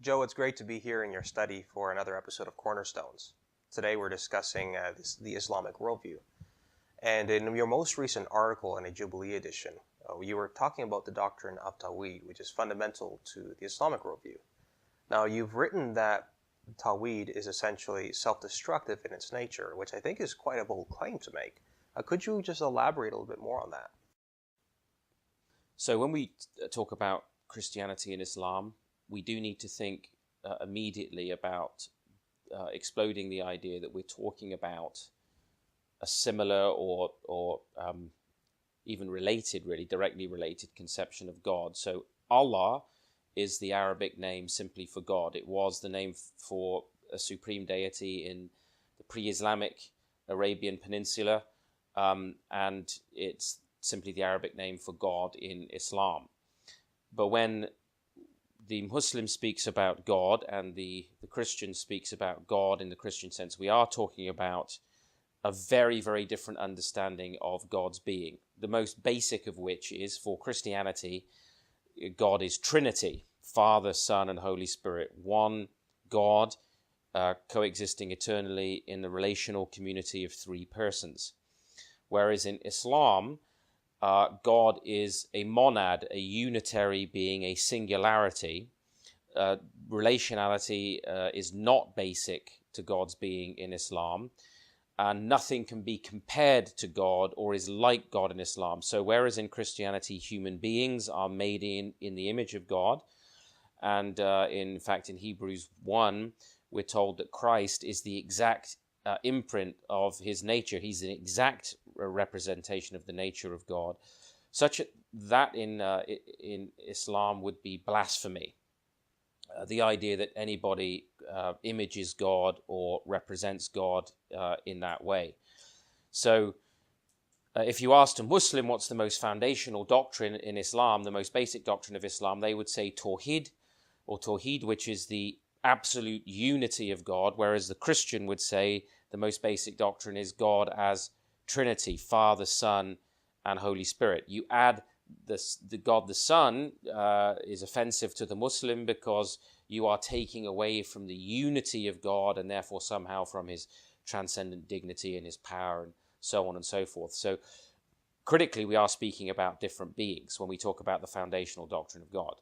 Joe, it's great to be here in your study for another episode of Cornerstones. Today we're discussing the Islamic worldview. And in your most recent article in a Jubilee edition, you were talking about the doctrine of tawhid, which is fundamental to the Islamic worldview. Now, you've written that tawhid is essentially self-destructive in its nature, which I think is quite a bold claim to make. Could you just elaborate a little bit more on that? So when we talk about Christianity and Islam, we do need to think immediately about exploding the idea that we're talking about a similar or even related, really directly related conception of God. So Allah is the Arabic name simply for God. It was the name for a supreme deity in the pre-Islamic Arabian Peninsula, and it's simply the Arabic name for God in Islam. But when the Muslim speaks about God and the Christian speaks about God in the Christian sense, we are talking about a very, very different understanding of God's being. The most basic of which is, for Christianity, God is Trinity, Father, Son, and Holy Spirit. One God coexisting eternally in the relational community of three persons. Whereas in Islam, God is a monad, a unitary being, a singularity. Relationality is not basic to God's being in Islam, and nothing can be compared to God or is like God in Islam. So whereas in Christianity human beings are made in the image of God, and in fact in Hebrews 1 we're told that Christ is the exact imprint of his nature. He's an exact representation of the nature of God. Such that in Islam would be blasphemy. The idea that anybody images God or represents God in that way. So if you asked a Muslim what's the most foundational doctrine in Islam, the most basic doctrine of Islam, they would say tawhid, which is the absolute unity of God, whereas the Christian would say the most basic doctrine is God as Trinity, Father, Son, and Holy Spirit. You add the God the Son is offensive to the Muslim because you are taking away from the unity of God and therefore somehow from his transcendent dignity and his power and so on and so forth. So critically, we are speaking about different beings when we talk about the foundational doctrine of God.